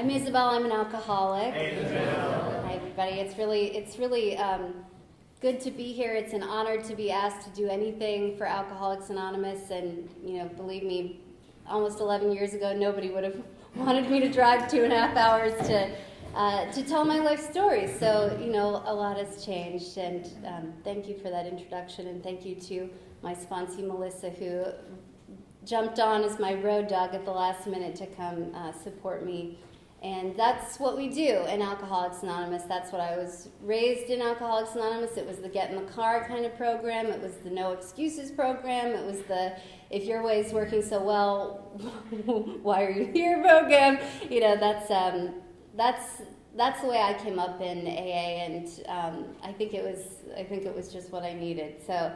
I'm Isabel. I'm an alcoholic. Hey, Isabel. Hi, everybody. It's really good to be here. It's an honor to be asked to do anything for Alcoholics Anonymous. And believe me, almost 11 years ago, nobody would have wanted me to drive 2.5 hours to tell my life story. So a lot has changed. And thank you for that introduction. And thank you to my sponsee Melissa, who jumped on as my road dog at the last minute to come support me. And that's what we do in Alcoholics Anonymous. That's what I was raised in Alcoholics Anonymous. It was the get in the car kind of program. It was the no excuses program. It was the if your way is working so well, why are you here program. That's the way I came up in AA, and I think it was just what I needed. So.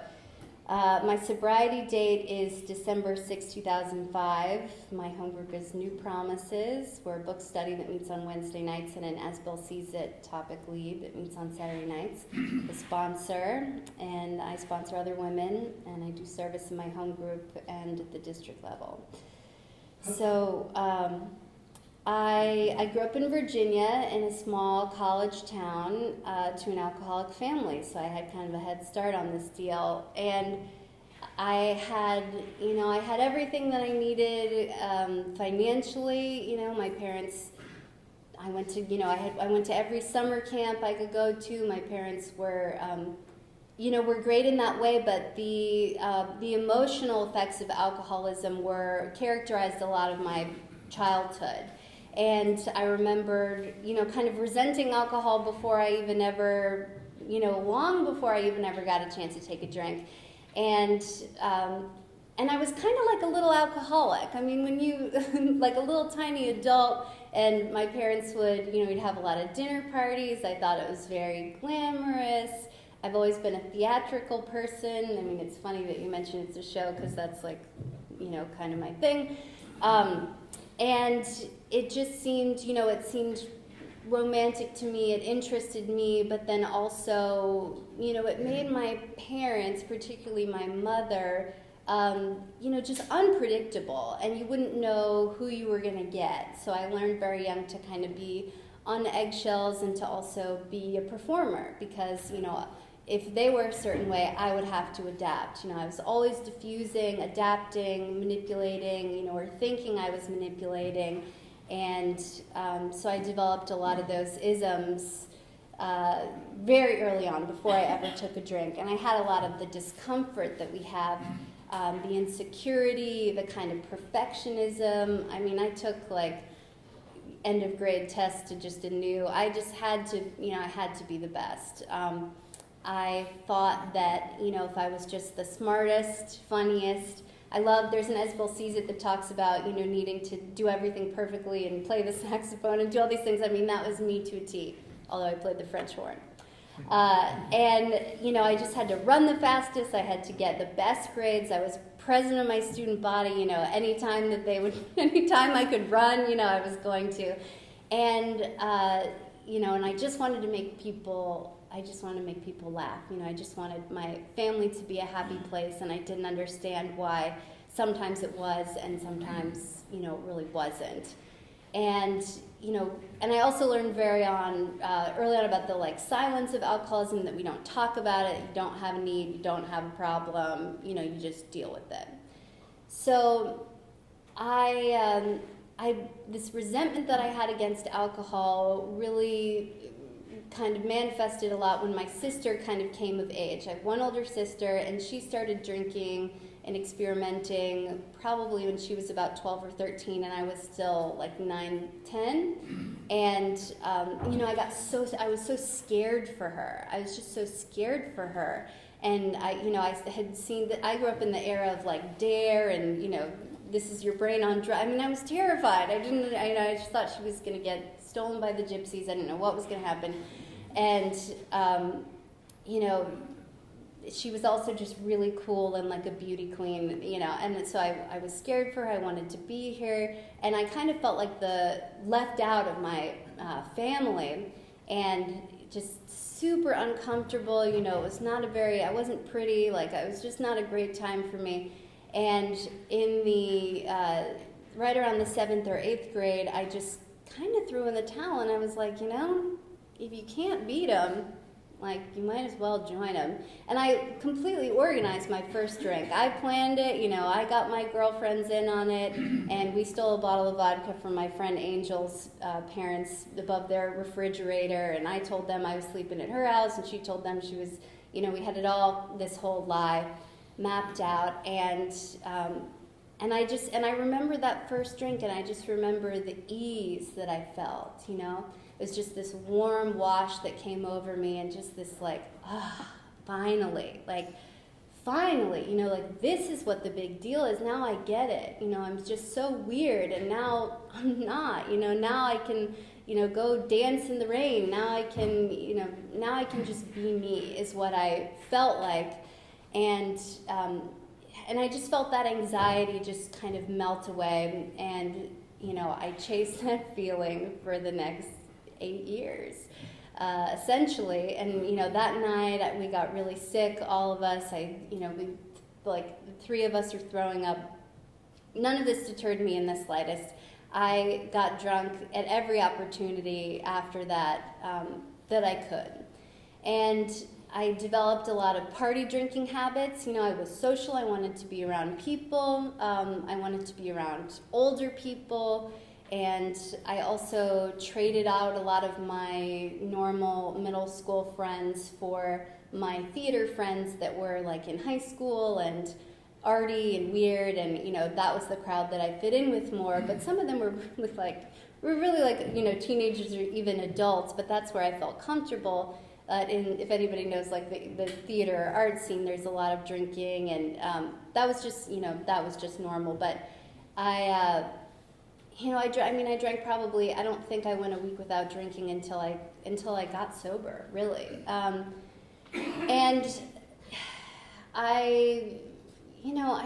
My sobriety date is December 6, 2005. My home group is New Promises. We're a book study that meets on Wednesday nights, and an As Bill Sees It topic lead that meets on Saturday nights. The sponsor, and I sponsor other women, and I do service in my home group and at the district level. So I grew up in Virginia in a small college town to an alcoholic family, so I had kind of a head start on this deal. And I had everything that I needed financially. My parents. I went to every summer camp I could go to. My parents were. Were great in that way, but the emotional effects of alcoholism were characterized a lot of my childhood. And I remembered, kind of resenting alcohol before I even ever, long before I even ever got a chance to take a drink. And I was kind of like a little alcoholic. I mean, when you, like a little tiny adult, and my parents would, we'd have a lot of dinner parties. I thought it was very glamorous. I've always been a theatrical person. I mean, it's funny that you mentioned it's a show, because that's like, kind of my thing. And it just seemed, it seemed romantic to me, it interested me, but then also, it made my parents, particularly my mother, just unpredictable, and you wouldn't know who you were going to get. So I learned very young to kind of be on eggshells and to also be a performer, because, if they were a certain way, I would have to adapt. I was always diffusing, adapting, manipulating, or thinking I was manipulating. And so I developed a lot of those isms very early on, before I ever took a drink. And I had a lot of the discomfort that we have, the insecurity, the kind of perfectionism. I mean, I took end of grade tests to just I just had to, I had to be the best. I thought that, if I was just the smartest, funniest, there's an As Bill Sees It that talks about, needing to do everything perfectly and play the saxophone and do all these things. I mean, that was me to a T, although I played the French horn. I just had to run the fastest. I had to get the best grades. I was president of my student body, anytime I could run, I was going to. And, and I just wanted to make people laugh. I just wanted my family to be a happy place, and I didn't understand why sometimes it was and sometimes, it really wasn't. And, and I also learned early on about the silence of alcoholism, that we don't talk about it, you don't have a need, you don't have a problem, you just deal with it. So this resentment that I had against alcohol really kind of manifested a lot when my sister kind of came of age. I have one older sister, and she started drinking and experimenting probably when she was about 12 or 13, and I was still 9, 10. And I was so scared for her. I was just so scared for her. And I had seen that. I grew up in the era of Dare and this is your brain on drugs. I mean, I was terrified. I just thought she was going to get stolen by the gypsies. I didn't know what was going to happen. And, she was also just really cool and like a beauty queen, and so I was scared for her. I wanted to be here, and I kind of felt like the left out of my family, and just super uncomfortable. It was not I wasn't pretty, it was just not a great time for me. And in the, right around the 7th or 8th grade, I just kind of threw in the towel, and I was like, if you can't beat them, like, you might as well join them. And I completely organized my first drink. I planned it, I got my girlfriends in on it, and we stole a bottle of vodka from my friend Angel's parents above their refrigerator, and I told them I was sleeping at her house, and she told them she was, we had it all, this whole lie, mapped out, and I remember that first drink, and I just remember the ease that I felt, It was just this warm wash that came over me, and just this finally, this is what the big deal is. Now I get it. I'm just so weird, and now I'm not. Now I can, go dance in the rain. Now I can just be me, is what I felt like, and I just felt that anxiety just kind of melt away, and I chased that feeling for the next 8 years, essentially. And that night we got really sick, all of us. The three of us were throwing up. None of this deterred me in the slightest. I got drunk at every opportunity after that that I could, and I developed a lot of party drinking habits. I was social. I wanted to be around people. I wanted to be around older people. And I also traded out a lot of my normal middle school friends for my theater friends that were like in high school and arty and weird, and that was the crowd that I fit in with more. But some of them were really like teenagers or even adults. But that's where I felt comfortable. If anybody knows the theater or art scene, there's a lot of drinking, and that was just normal. But I drank probably, I don't think I went a week without drinking until I got sober, really. And I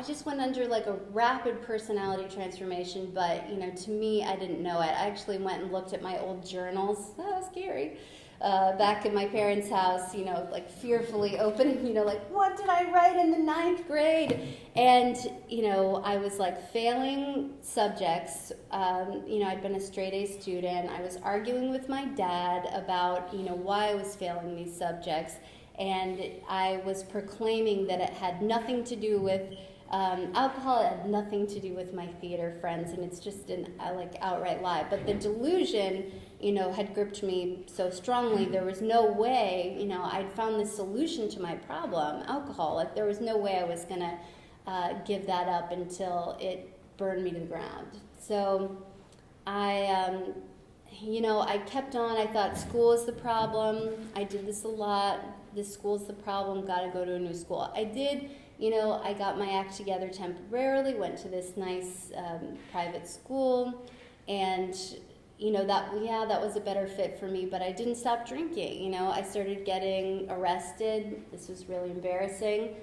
just went under a rapid personality transformation, but, to me, I didn't know it. I actually went and looked at my old journals. That was scary. Back in my parents' house, fearfully opening, what did I write in the 9th grade? And, I was failing subjects. I'd been a straight A student. I was arguing with my dad about, why I was failing these subjects. And I was proclaiming that it had nothing to do with alcohol. It had nothing to do with my theater friends, and it's just an outright lie. But the delusion, had gripped me so strongly. There was no way, I'd found the solution to my problem, alcohol. There was no way I was going to give that up until it burned me to the ground. So I kept on. I thought school is the problem. I did this a lot. This school's the problem. Got to go to a new school. I did. I got my act together temporarily, went to this nice private school, and, that was a better fit for me, but I didn't stop drinking. I started getting arrested. This was really embarrassing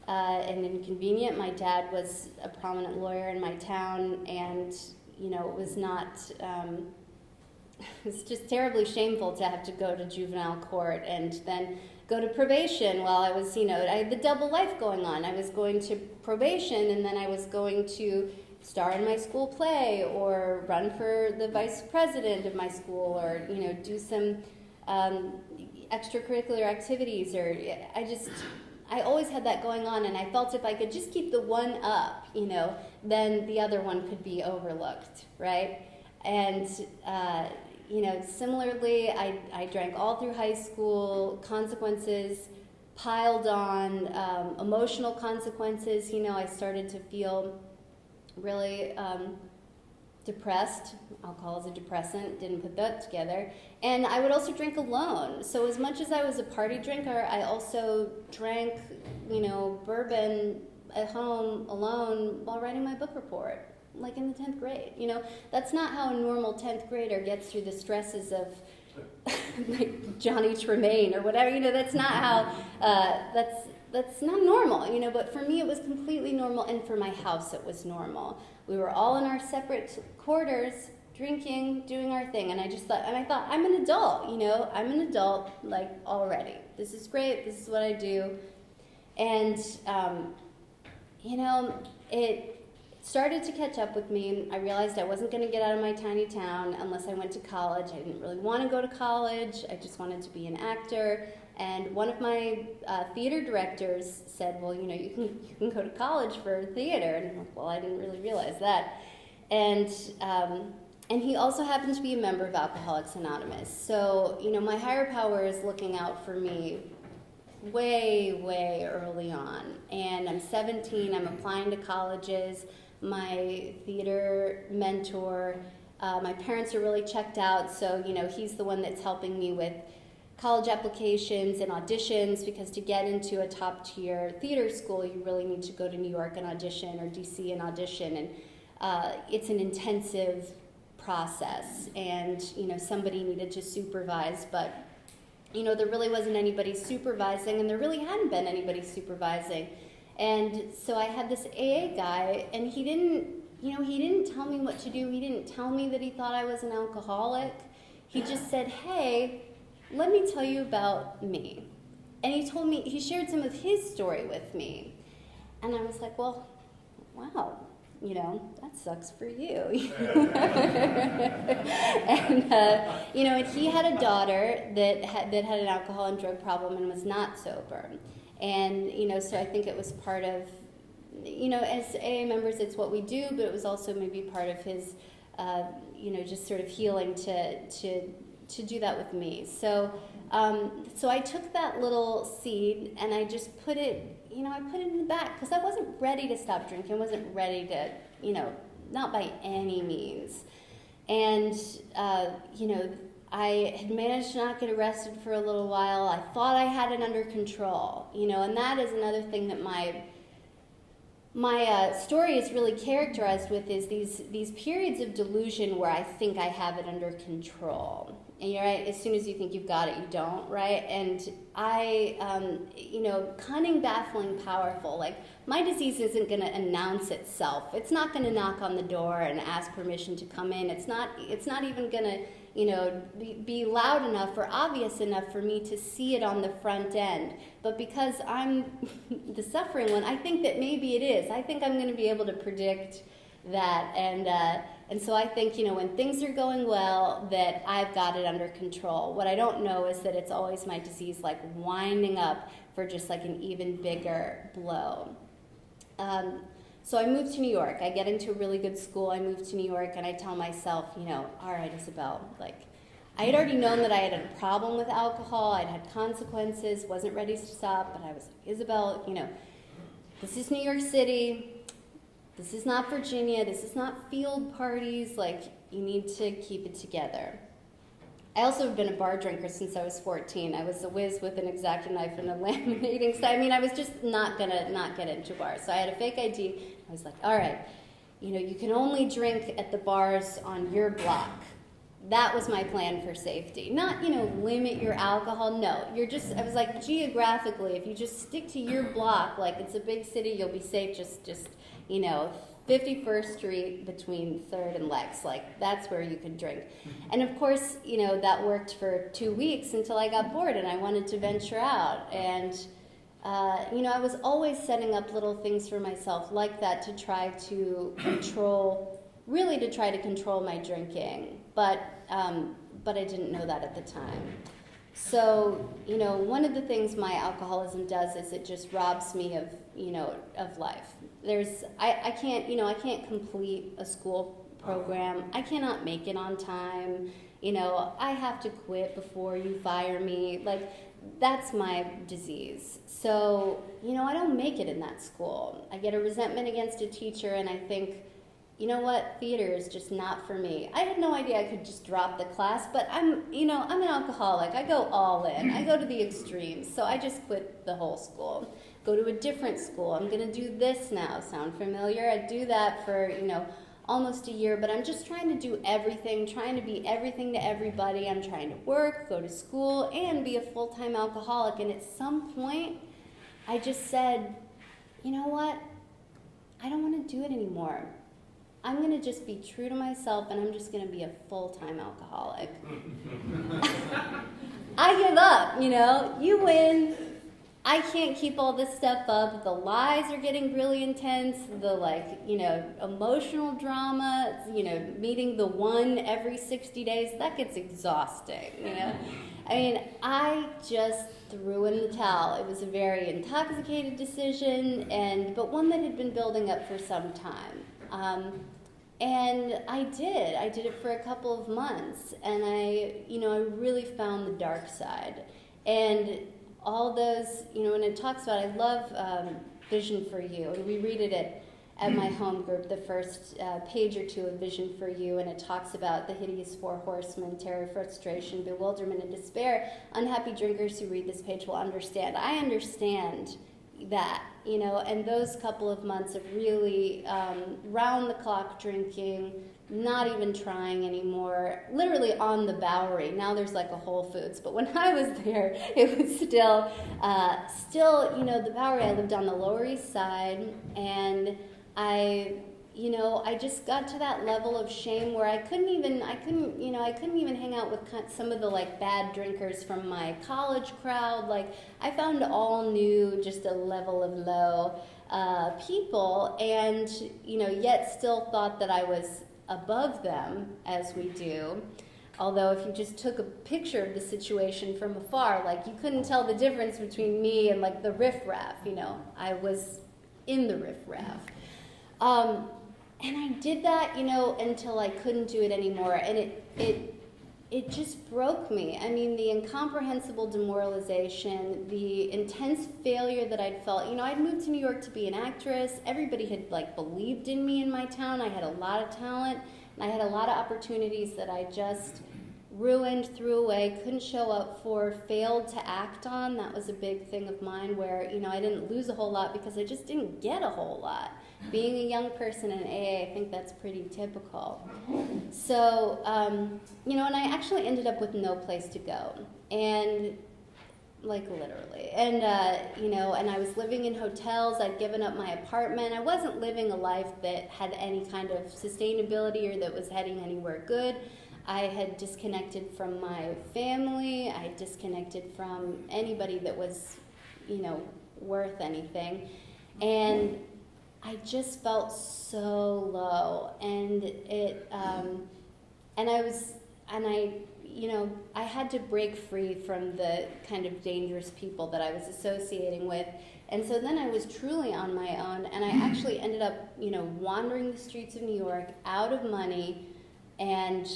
and inconvenient. My dad was a prominent lawyer in my town, and, it was not, it was just terribly shameful to have to go to juvenile court and then go to probation while I was, I had the double life going on. I was going to probation, and then I was going to star in my school play or run for the vice president of my school, or, do some extracurricular activities, or I always had that going on, and I felt if I could just keep the one up, then the other one could be overlooked, right? And, similarly, I drank all through high school. Consequences piled on, emotional consequences. I started to feel really depressed. Alcohol is a depressant, didn't put that together. And I would also drink alone. So as much as I was a party drinker, I also drank, bourbon at home alone while writing my book report. In the 10th grade, that's not how a normal 10th grader gets through the stresses of Johnny Tremaine or whatever, that's not how, that's not normal, but for me it was completely normal, and for my house it was normal. We were all in our separate quarters, drinking, doing our thing, and I thought, I'm an adult, I'm an adult, already. This is great, this is what I do, and, started to catch up with me. I realized I wasn't going to get out of my tiny town unless I went to college. I didn't really want to go to college. I just wanted to be an actor. And one of my theater directors said, well, you can go to college for theater. And I'm like, well, I didn't really realize that. And he also happened to be a member of Alcoholics Anonymous. So, my higher power is looking out for me way, way early on. And I'm 17, I'm applying to colleges. My theater mentor, my parents are really checked out, so, he's the one that's helping me with college applications and auditions, because to get into a top-tier theater school, you really need to go to New York and audition, or DC and audition, and it's an intensive process, and, somebody needed to supervise, but, there really wasn't anybody supervising, and there really hadn't been anybody supervising, and so I had this AA guy, and he didn't tell me what to do, he didn't tell me that he thought I was an alcoholic, he just said, hey, let me tell you about me. And he shared some of his story with me. And I was like, well, wow, that sucks for you. And, and he had a daughter that had an alcohol and drug problem and was not sober. And, so I think it was part of, as AA members, it's what we do, but it was also maybe part of his, just sort of healing to do that with me. So I took that little seed and I just put it, I put it in the back because I wasn't ready to stop drinking. I wasn't ready to, not by any means. And, I had managed to not get arrested for a little while. I thought I had it under control, and that is another thing that my story is really characterized with is these periods of delusion where I think I have it under control. And you're right, as soon as you think you've got it, you don't, right? And I, cunning, baffling, powerful. Like, my disease isn't going to announce itself. It's not going to knock on the door and ask permission to come in. It's not even going to, be loud enough or obvious enough for me to see it on the front end. But because I'm the suffering one, I think that maybe it is. I think I'm going to be able to predict that. And so I think, when things are going well, that I've got it under control. What I don't know is that it's always my disease, like, winding up for just, like, an even bigger blow. So I moved to New York. I get into a really good school. I moved to New York, and I tell myself, all right, Isabel, like, I had already known that I had a problem with alcohol. I'd had consequences, wasn't ready to stop, but I was like, Isabel, this is New York City. This is not Virginia. This is not field parties. Like, you need to keep it together. I also have been a bar drinker since I was 14. I was a whiz with an X-Acto knife and a laminating style. I mean, I was just not gonna not get into bars. So I had a fake ID. I was like, all right, you can only drink at the bars on your block. That was my plan for safety. Not, limit your alcohol. No, I was like, geographically, if you just stick to your block, like, it's a big city, you'll be safe. Just 51st Street between 3rd and Lex, like, that's where you can drink. And of course, that worked for 2 weeks until I got bored and I wanted to venture out. And, I was always setting up little things for myself like that to try to control my drinking. But I didn't know that at the time. So, one of the things my alcoholism does is it just robs me of, of life. I can't complete a school program. I cannot make it on time. I have to quit before you fire me. Like, that's my disease. So, I don't make it in that school. I get a resentment against a teacher and I think, you know what, theater is just not for me. I had no idea I could just drop the class, but I'm an alcoholic. I go all in. I go to the extremes. So I just quit the whole school. Go to a different school. I'm going to do this now. Sound familiar? I do that for, almost a year, but I'm just trying to do everything, trying to be everything to everybody. I'm trying to work, go to school, and be a full-time alcoholic. And at some point, I just said, you know what? I don't want to do it anymore. I'm going to just be true to myself, and I'm just going to be a full-time alcoholic. I give up, you win. I can't keep all this stuff up. The lies are getting really intense. The emotional drama, meeting the one every 60 days, that gets exhausting. I mean, I just threw in the towel. It was a very intoxicated decision, but one that had been building up for some time. And I did it for a couple of months, and I really found the dark side. And all those, when it talks about, I love Vision for You, and we read it at my home group, the first page or two of Vision for You, and it talks about the hideous four horsemen: terror, frustration, bewilderment, and despair. Unhappy drinkers who read this page will understand. I understand that, and those couple of months of really round-the-clock drinking, not even trying anymore, literally on the Bowery. Now there's like a Whole Foods, but when I was there, it was still, the Bowery. I lived on the Lower East Side, and I just got to that level of shame where I couldn't even hang out with some of the bad drinkers from my college crowd. I found all new, just a level of low people, and yet still thought that I was above them, as we do. Although if you just took a picture of the situation from afar, you couldn't tell the difference between me and the riffraff. I was in the riffraff. And I did that, until I couldn't do it anymore, and it just broke me. I mean, the incomprehensible demoralization, the intense failure that I'd felt. I'd moved to New York to be an actress. Everybody had believed in me in my town. I had a lot of talent, and I had a lot of opportunities that I just ruined, threw away, couldn't show up for, failed to act on. That was a big thing of mine where, I didn't lose a whole lot because I just didn't get a whole lot. Being a young person in AA, I think that's pretty typical. So, and I actually ended up with no place to go. And, literally. And, and I was living in hotels. I'd given up my apartment. I wasn't living a life that had any kind of sustainability or that was heading anywhere good. I had disconnected from my family. I had disconnected from anybody that was, worth anything. And I just felt so low, and I had to break free from the kind of dangerous people that I was associating with, and so then I was truly on my own, and I actually ended up, wandering the streets of New York, out of money, and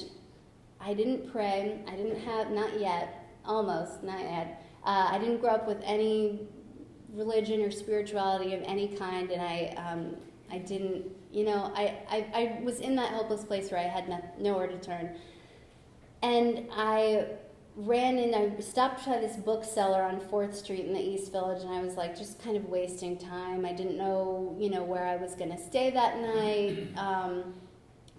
I didn't pray. I didn't have, not yet, I didn't grow up with any religion or spirituality of any kind, and I didn't, I was in that helpless place where I had nowhere to turn. And I ran in, I stopped by this bookseller on 4th Street in the East Village, and I was just kind of wasting time. I didn't know, where I was going to stay that night,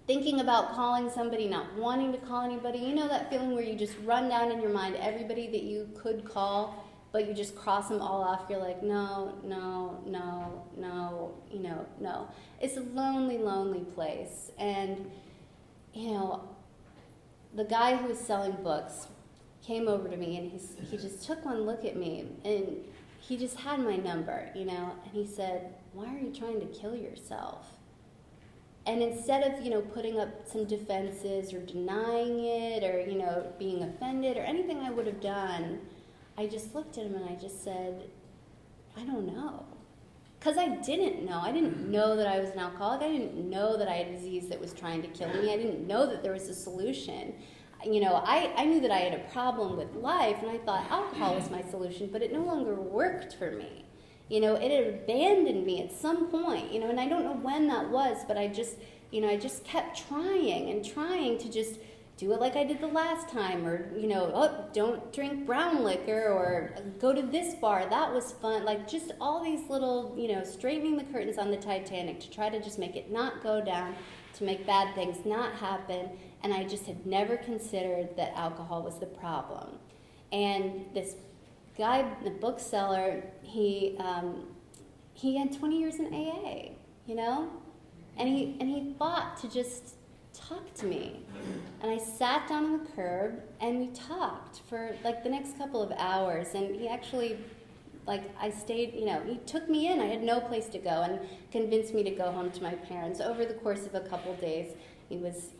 thinking about calling somebody, not wanting to call anybody. That feeling where you just run down in your mind everybody that you could call, but you just cross them all off. You're like, no. It's a lonely, lonely place. And, the guy who was selling books came over to me, and he just took one look at me, and he just had my number, and he said, "Why are you trying to kill yourself?" And instead of, putting up some defenses or denying it or, being offended or anything I would have done, I just looked at him and I just said, I don't know. Because I didn't know. I didn't know that I was an alcoholic. I didn't know that I had a disease that was trying to kill me. I didn't know that there was a solution. I knew that I had a problem with life, and I thought alcohol was my solution, but it no longer worked for me. It had abandoned me at some point, and I don't know when that was, but I just kept trying and trying to just do it like I did the last time, or, don't drink brown liquor, or go to this bar, that was fun. Just all these little, straightening the curtains on the Titanic to try to just make it not go down, to make bad things not happen, and I just had never considered that alcohol was the problem. And this guy, the bookseller, he had 20 years in AA, and he fought to just talk to me. And I sat down on the curb, and we talked for the next couple of hours, and he actually I stayed, he took me in. I had no place to go and convinced me to go home to my parents. Over the course of a couple days, he was,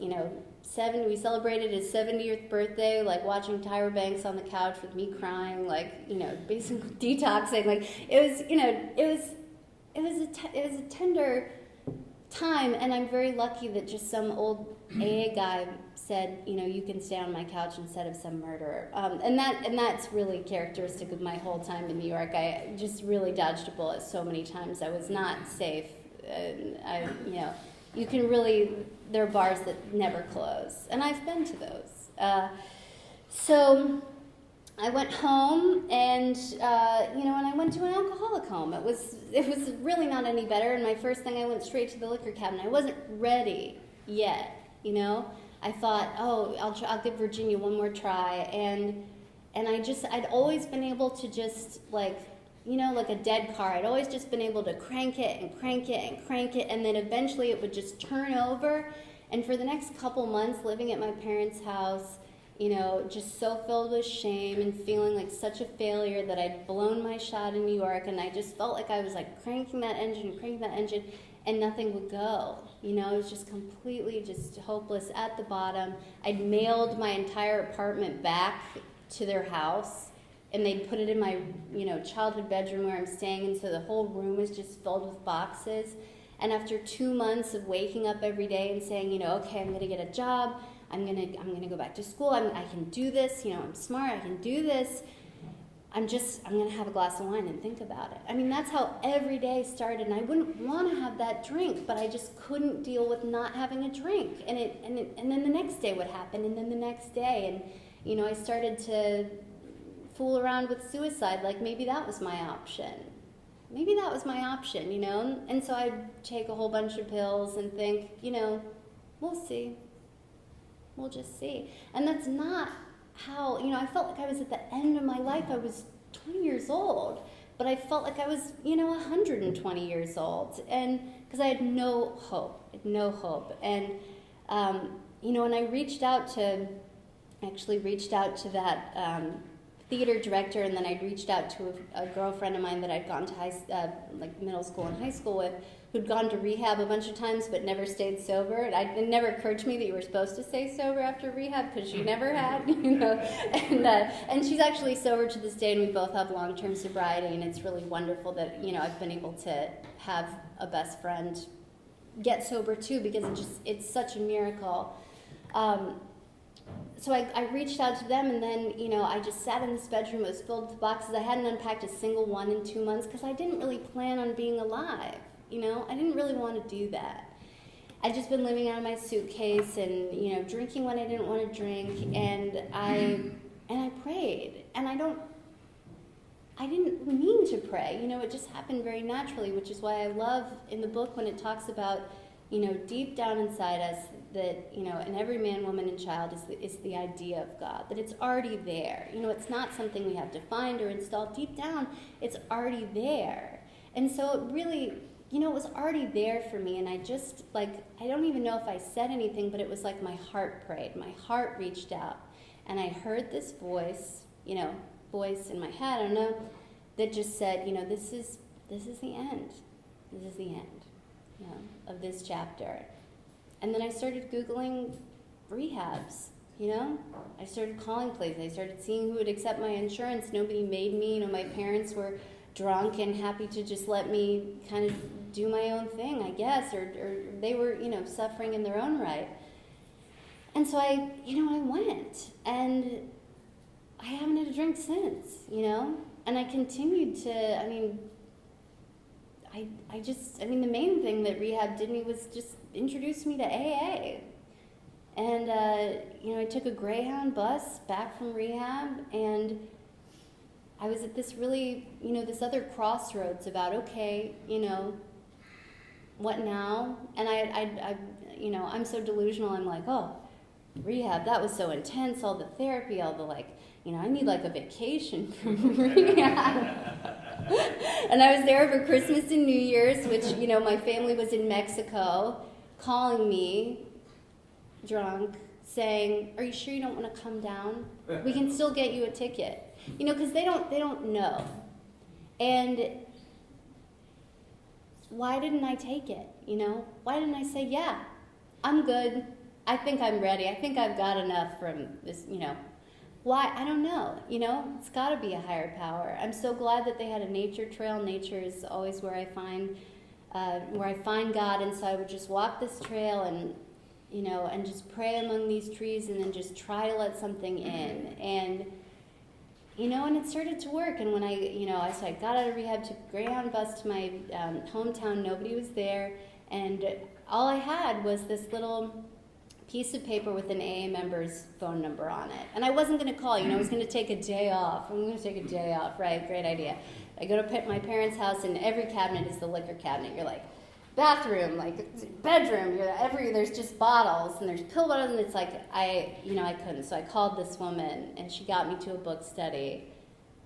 7. We celebrated his 70th birthday, watching Tyra Banks on the couch with me crying, basically detoxing. It was a tender time, and I'm very lucky that just some old AA guy said, you can stay on my couch instead of some murderer. And that's really characteristic of my whole time in New York. I just really dodged a bullet so many times. I was not safe. You can really, there are bars that never close, and I've been to those. So I went home, and and I went to an alcoholic home. It was really not any better. And my first thing, I went straight to the liquor cabinet. I wasn't ready yet. I thought, I'll give Virginia one more try, and I'd always been able to just like a dead car. I'd always just been able to crank it and crank it and crank it, and then eventually it would just turn over. And for the next couple months, living at my parents' house, just so filled with shame and feeling like such a failure that I'd blown my shot in New York, and I just felt like I was cranking that engine, and nothing would go. It was just completely just hopeless at the bottom. I'd mailed my entire apartment back to their house, and they'd put it in my, childhood bedroom where I'm staying, and so the whole room was just filled with boxes. And after 2 months of waking up every day and saying, okay, I'm going to get a job, I'm gonna go back to school. I can do this. I'm smart. I can do this. I'm gonna have a glass of wine and think about it. I mean, that's how every day started. And I wouldn't want to have that drink, but I just couldn't deal with not having a drink. And then the next day would happen, and then the next day, and I started to fool around with suicide. Like maybe that was my option. And so I'd take a whole bunch of pills and think, we'll see. We'll just see. And that's not how, I felt like I was at the end of my life. I was 20 years old, but I felt like I was, 120 years old. And because I had no hope. And, and I reached out to that theater director, and then I'd reached out to a girlfriend of mine that I'd gone to middle school and high school with, who'd gone to rehab a bunch of times but never stayed sober. It never occurred to me that you were supposed to stay sober after rehab because she never had, And she's actually sober to this day, and we both have long-term sobriety, and it's really wonderful that, I've been able to have a best friend get sober too, because it's such a miracle. So I reached out to them, and then, I just sat in this bedroom. It was filled with boxes. I hadn't unpacked a single one in 2 months because I didn't really plan on being alive. I didn't really want to do that. I'd just been living out of my suitcase and, drinking when I didn't want to drink, and I prayed. And I didn't mean to pray. It just happened very naturally, which is why I love in the book when it talks about, deep down inside us that, in every man, woman, and child is the idea of God, that it's already there. It's not something we have to find or install. Deep down, it's already there. And so it really, it was already there for me, and I just, I don't even know if I said anything, but it was like my heart prayed. My heart reached out, and I heard this voice in my head, I don't know, that just said, this is the end. This is the end, of this chapter. And then I started Googling rehabs, I started calling places. I started seeing who would accept my insurance. Nobody made me. My parents were drunk and happy to just let me kind of do my own thing, I guess, or they were, suffering in their own right. And so I went, and I haven't had a drink since, and I continued to, the main thing that rehab did me was just introduce me to AA. And, I took a Greyhound bus back from rehab, and I was at this really, this other crossroads about, okay, what now? And I'm so delusional, I'm like, oh, rehab, that was so intense, all the therapy, all the I need a vacation from rehab. And I was there over Christmas and New Year's, which, my family was in Mexico, calling me, drunk, saying, are you sure you don't want to come down? We can still get you a ticket. Because they don't know. And why didn't I take it, Why didn't I say, yeah, I'm good. I think I'm ready. I think I've got enough from this, Why? I don't know, It's got to be a higher power. I'm so glad that they had a nature trail. Nature is always where I find God, and so I would just walk this trail and, and just pray among these trees and then just try to let something in. And and it started to work. And when so I got out of rehab, took a Greyhound bus to my hometown. Nobody was there. And all I had was this little piece of paper with an AA member's phone number on it. And I wasn't going to call, I was going to take a day off. I'm going to take a day off, right? Great idea. I go to my parents' house, and every cabinet is the liquor cabinet. You're like, bathroom, like bedroom, there's just bottles, and there's pill bottles, and it's like, I couldn't. So I called this woman, and she got me to a book study,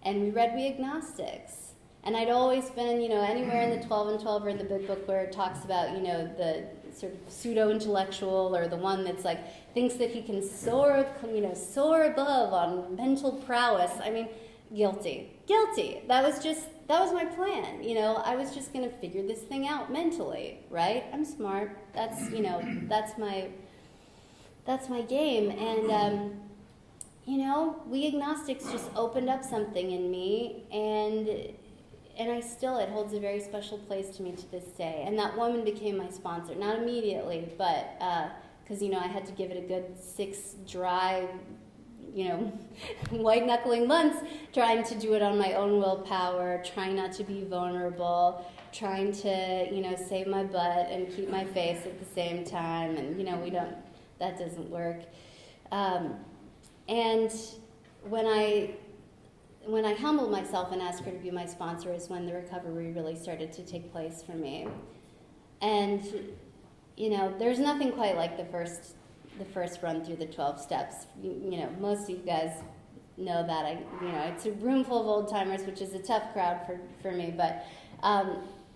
and we read We Agnostics. And I'd always been, anywhere in the 12 and 12 or in the big book where it talks about, the sort of pseudo-intellectual, or the one that's like, thinks that he can soar above on mental prowess. I mean, guilty. That was my plan. I was just going to figure this thing out mentally, right? I'm smart. That's my game. And, We Agnostics just opened up something in me, and it holds a very special place to me to this day. And that woman became my sponsor, not immediately, but, because, I had to give it a good 6 dry, white-knuckling months, trying to do it on my own willpower, trying not to be vulnerable, trying to, save my butt and keep my face at the same time, and, that doesn't work. And when I humbled myself and asked her to be my sponsor is when the recovery really started to take place for me. And, there's nothing quite like the first run through the 12 steps. Most of you guys know that. It's a room full of old-timers, which is a tough crowd for me, but,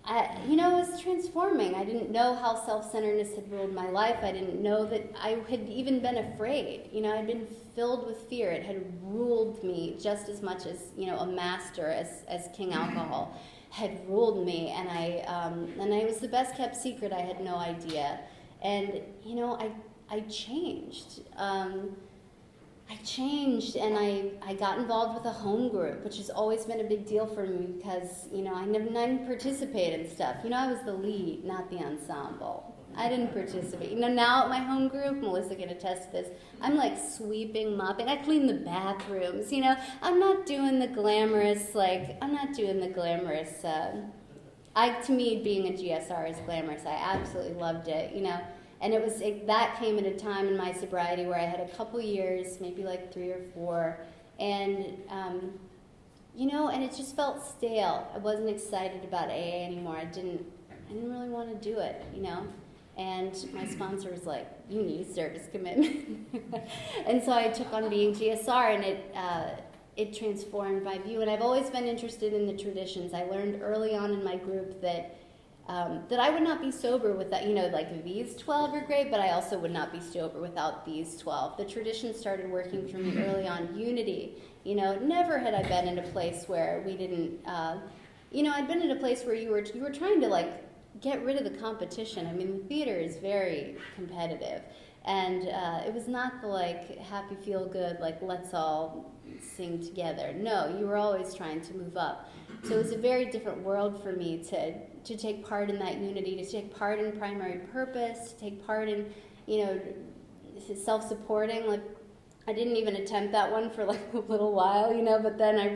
it was transforming. I didn't know how self-centeredness had ruled my life. I didn't know that I had even been afraid. I'd been filled with fear. It had ruled me just as much as, a master, as King Alcohol had ruled me, and it was the best kept secret. I had no idea. And, I changed. I changed, and I got involved with a home group, which has always been a big deal for me because, I didn't participate in stuff. I was the lead, not the ensemble. I didn't participate. Now at my home group, Melissa can attest to this, I'm like sweeping, mopping. I clean the bathrooms, I'm not doing the glamorous, to me, being a GSR is glamorous. I absolutely loved it, And that came at a time in my sobriety where I had a couple years, maybe like 3 or 4, and and it just felt stale. I wasn't excited about AA anymore. I didn't really want to do it, And my sponsor was like, "You need a service commitment," and so I took on being GSR, and it transformed my view. And I've always been interested in the traditions. I learned early on in my group that I would not be sober without, these 12 are great, but I also would not be sober without these 12. The tradition started working for me early on. Unity, never had I been in a place where we didn't, I'd been in a place where you were trying to, get rid of the competition. I mean, the theater is very competitive, and it was not the, happy, feel-good, let's all sing together. No, you were always trying to move up. So it was a very different world for me to take part in that unity, to take part in primary purpose, to take part in, self-supporting. I didn't even attempt that one for a little while, but then I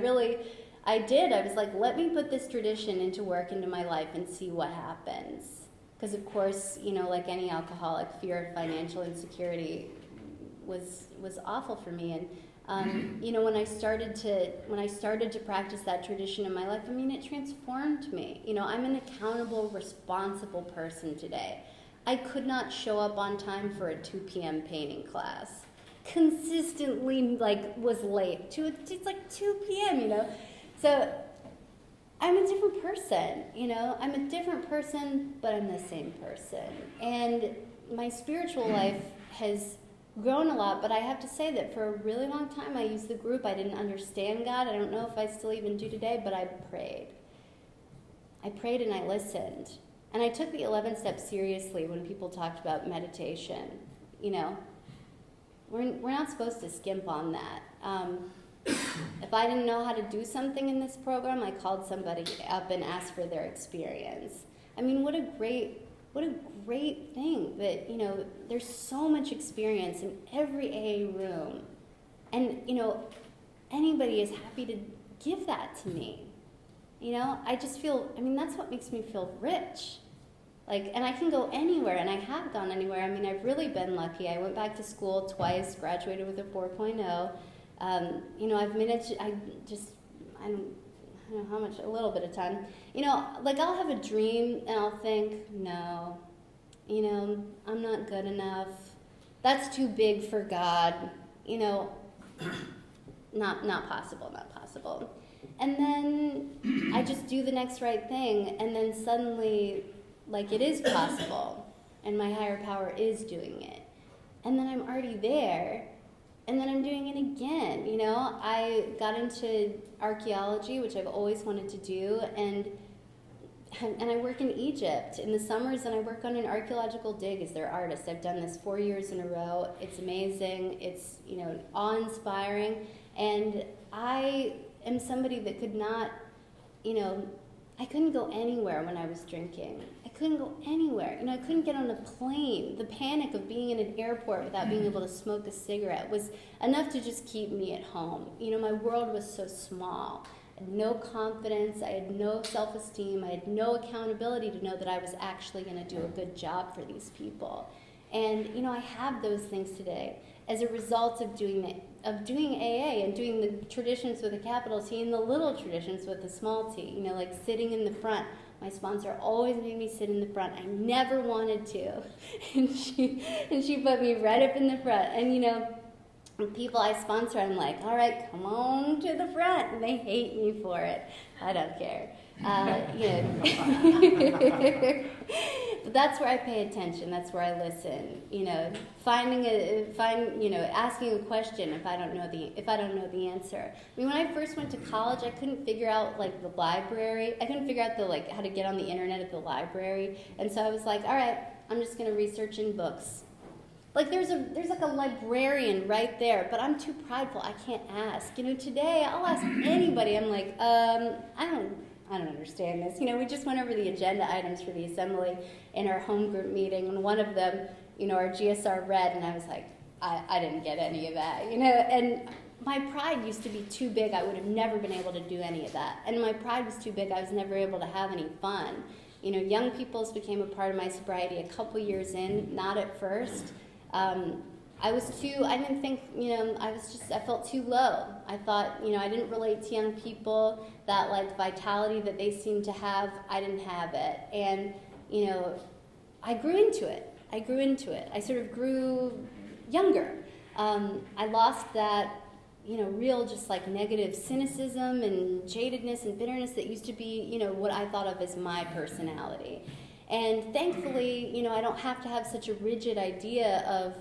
did. I was like, let me put this tradition into work into my life and see what happens. Because of course, like any alcoholic, fear of financial insecurity was awful for me. And when I started to practice that tradition in my life, it transformed me. I'm an accountable, responsible person today. I could not show up on time for a 2 p.m. painting class. Consistently, was late. It's 2 p.m., So I'm a different person, I'm a different person, but I'm the same person. And my spiritual life has grown a lot, but I have to say that for a really long time I used the group. I didn't understand God. I don't know if I still even do today, but I prayed. I prayed and I listened. And I took the 11 steps seriously when people talked about meditation. You know, we're not supposed to skimp on that. If I didn't know how to do something in this program, I called somebody up and asked for their experience. I mean, what a great thing that, you know, there's so much experience in every AA room. And, you know, anybody is happy to give that to me. You know, I just feel, I mean, that's what makes me feel rich. Like, and I can go anywhere, and I have gone anywhere. I mean, I've really been lucky. I went back to school twice, graduated with a 4.0. You know, I've managed, I don't know how much, a little bit of time. You know, like I'll have a dream and I'll think, no, you know, I'm not good enough. That's too big for God. You know, not possible. And then I just do the next right thing, and then suddenly, like, it is possible, and my higher power is doing it. And then I'm already there, and then I'm doing it again, you know? I got into archaeology, which I've always wanted to do, and I work in Egypt in the summers, and I work on an archaeological dig as their artist. I've done this 4 years in a row. It's amazing. It's, you know, awe-inspiring, and I am somebody that could not, you know, I couldn't go anywhere when I was drinking. I couldn't go anywhere. You know, I couldn't get on a plane. The panic of being in an airport without being able to smoke a cigarette was enough to just keep me at home. You know, my world was so small. I had no confidence. I had no self-esteem. I had no accountability to know that I was actually going to do a good job for these people. And, you know, I have those things today as a result of doing AA and doing the traditions with a capital T and the little traditions with a small t, you know, like sitting in the front. My sponsor always made me sit in the front. I never wanted to. And she put me right up in the front. And, you know, people I sponsor, I'm like, all right, come on to the front. And they hate me for it. I don't care. You know. But that's where I pay attention. That's where I listen. You know, asking a question if I don't know the answer. I mean, when I first went to college, I couldn't figure out like the library. I couldn't figure out how to get on the internet at the library. And so I was like, all right, I'm just going to research in books. Like there's like a librarian right there, but I'm too prideful. I can't ask. You know, today I'll ask anybody. I'm like, I don't understand this. You know, we just went over the agenda items for the assembly in our home group meeting, and one of them, you know, our GSR read, and I was like, I didn't get any of that, you know, and my pride used to be too big. I would have never been able to do any of that, and my pride was too big. I was never able to have any fun. You know, young people's became a part of my sobriety a couple years in, not at first. I didn't think, you know, I felt too low. I thought, you know, I didn't relate to young people. That, like, vitality that they seemed to have, I didn't have it. And, you know, I grew into it. I sort of grew younger. I lost that, you know, real just, like, negative cynicism and jadedness and bitterness that used to be, you know, what I thought of as my personality. And thankfully, you know, I don't have to have such a rigid idea of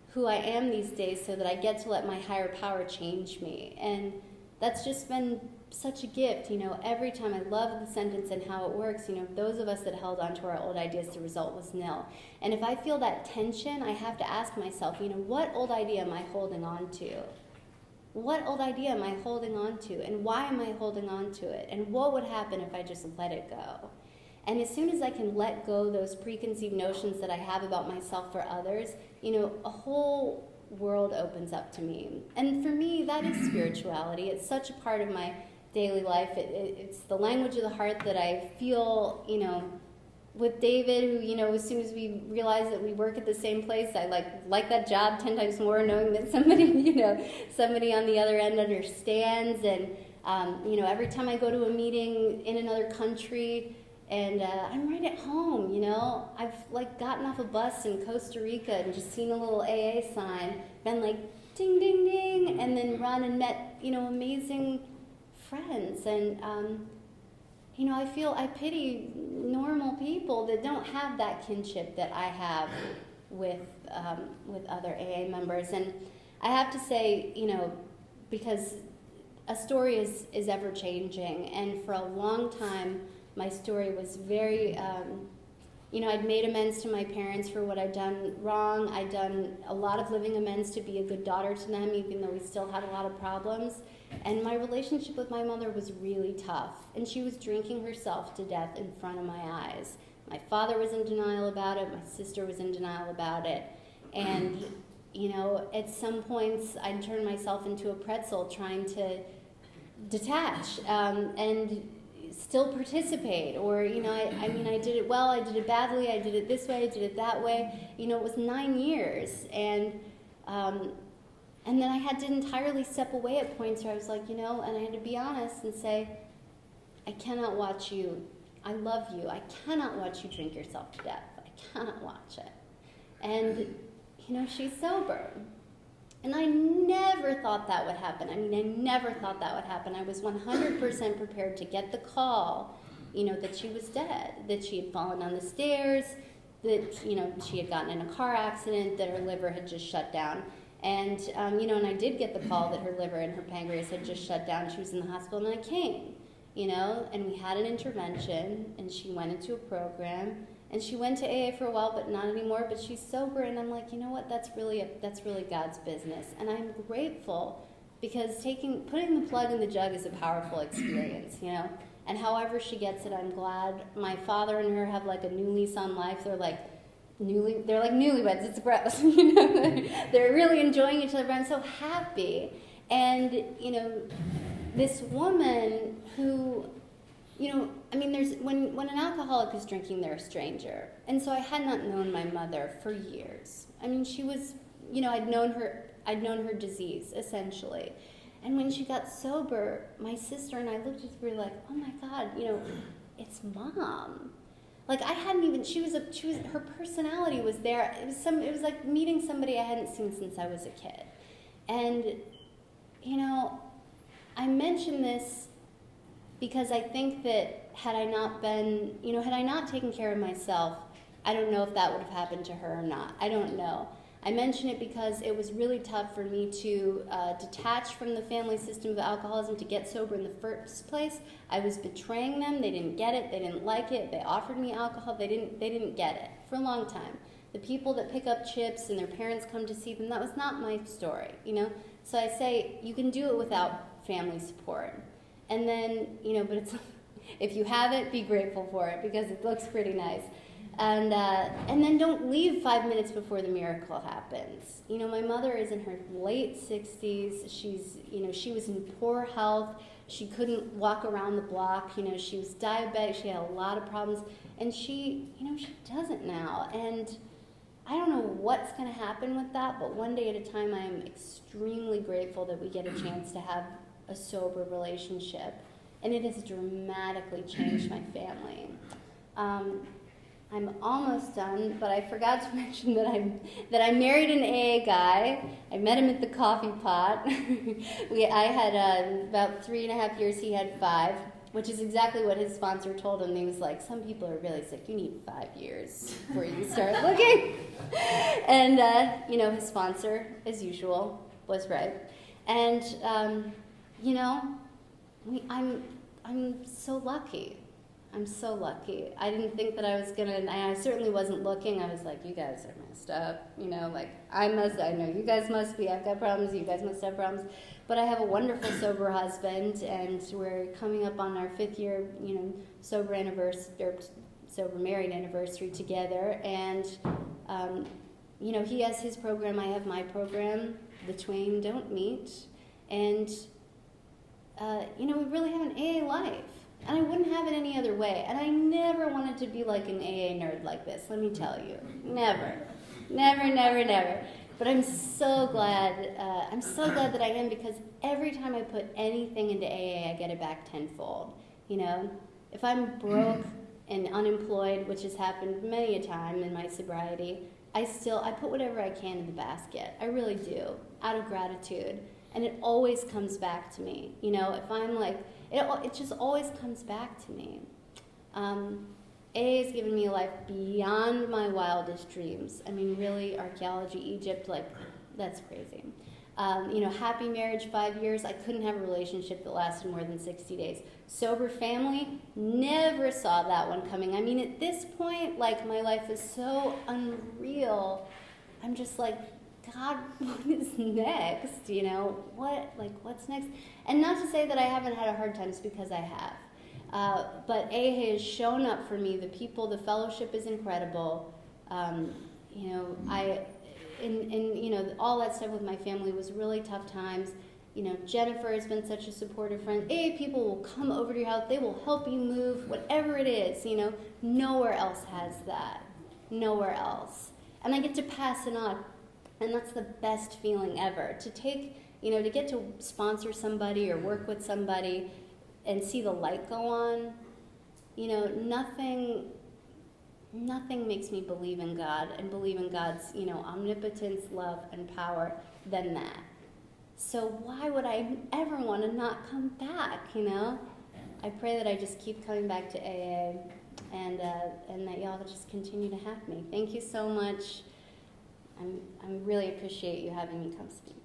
who I am these days so that I get to let my higher power change me. And that's just been such a gift, you know. Every time, I love the sentence and how it works. You know, those of us that held on to our old ideas, the result was nil. And if I feel that tension, I have to ask myself, you know, what old idea am I holding on to? What old idea am I holding on to? And why am I holding on to it? And what would happen if I just let it go? And as soon as I can let go those preconceived notions that I have about myself or others, you know, a whole world opens up to me. And for me, that is spirituality. It's such a part of my daily life. It's the language of the heart that I feel, you know, with David, who, you know, as soon as we realize that we work at the same place, I like that job 10 times more, knowing that somebody, you know, somebody on the other end understands. And, you know, every time I go to a meeting in another country, and I'm right at home, you know. I've, like, gotten off a bus in Costa Rica and just seen a little AA sign, been like, ding, ding, ding, and then run and met, you know, amazing friends. And, you know, I pity normal people that don't have that kinship that I have with other AA members. And I have to say, you know, because a story is ever changing, and for a long time, my story was very, I'd made amends to my parents for what I'd done wrong. I'd done a lot of living amends to be a good daughter to them, even though we still had a lot of problems. And my relationship with my mother was really tough. And she was drinking herself to death in front of my eyes. My father was in denial about it. My sister was in denial about it. And, at some points, I'd turn myself into a pretzel trying to detach and still participate. Or, I did it well, I did it badly, I did it this way, I did it that way. It was 9 years. And then I had to entirely step away at points where I was like, and I had to be honest and say, I cannot watch you. I love you. I cannot watch you drink yourself to death. I cannot watch it. And, she's sober. And I never thought that would happen. I never thought that would happen. I was 100% prepared to get the call, that she was dead, that she had fallen down the stairs, that, she had gotten in a car accident, that her liver had just shut down. And, and I did get the call that her liver and her pancreas had just shut down. She was in the hospital, and I came, and we had an intervention, and she went into a program, and she went to AA for a while, but not anymore, but she's sober, and I'm like, that's really God's business. And I'm grateful, because putting the plug in the jug is a powerful experience, and however she gets it, I'm glad. My father and her have like a new lease on life. They're like newlyweds. It's gross. They're really enjoying each other. But I'm so happy. And this woman who, there's when an alcoholic is drinking, they're a stranger. And so I had not known my mother for years. she was, I'd known her disease essentially. And when she got sober, my sister and I looked at her, we were like, oh my God, it's Mom. Like I hadn't even, her personality was there. It was like meeting somebody I hadn't seen since I was a kid. And, I mention this because I think that had I not taken care of myself, I don't know if that would have happened to her or not. I don't know. I mention it because it was really tough for me to detach from the family system of alcoholism to get sober in the first place. I was betraying them. They didn't get it. They didn't like it. They offered me alcohol. They didn't get it for a long time. The people that pick up chips and their parents come to see them, that was not my story, So I say you can do it without family support. And then, but it's if you have it, be grateful for it because it looks pretty nice. And then don't leave 5 minutes before the miracle happens. My mother is in her late 60s. She was in poor health. She couldn't walk around the block. She was diabetic. She had a lot of problems. And she doesn't now. And I don't know what's going to happen with that, but one day at a time, I am extremely grateful that we get a chance to have a sober relationship. And it has dramatically changed my family. I'm almost done, but I forgot to mention that I married an AA guy. I met him at the coffee pot. I had about 3.5 years. He had 5, which is exactly what his sponsor told him. He was like, "Some people are really sick. You need 5 years before you start looking." And his sponsor, as usual, was right. And I'm so lucky. I'm so lucky. I didn't think that I was I certainly wasn't looking. I was like, you guys are messed up. I know you guys must be. I've got problems. You guys must have problems. But I have a wonderful sober husband, and we're coming up on our 5th year, sober married anniversary together. And, he has his program. I have my program. The twain don't meet. And, we really have an AA life. And I wouldn't have it any other way. And I never wanted to be like an AA nerd like this, let me tell you. Never. Never, never, never. But I'm so glad that I am, because every time I put anything into AA, I get it back tenfold. If I'm broke and unemployed, which has happened many a time in my sobriety, I put whatever I can in the basket. I really do, out of gratitude. And it always comes back to me. If I'm like, it just always comes back to me. AA has given me a life beyond my wildest dreams. Really, archaeology, Egypt, that's crazy. Happy marriage, 5 years. I couldn't have a relationship that lasted more than 60 days. Sober family, never saw that one coming. I mean, at this point, like, my life is so unreal. I'm just like, God, what is next? What's next? And not to say that I haven't had a hard time, because I have. But AA has shown up for me. The people, the fellowship is incredible. All that stuff with my family was really tough times. Jennifer has been such a supportive friend. AA people will come over to your house. They will help you move, whatever it is. Nowhere else has that. Nowhere else. And I get to pass it on. And that's the best feeling ever. To get to sponsor somebody or work with somebody and see the light go on, nothing makes me believe in God and believe in God's, omnipotence, love, and power than that. So why would I ever want to not come back, I pray that I just keep coming back to AA and that y'all just continue to have me. Thank you so much. I really appreciate you having me come speak.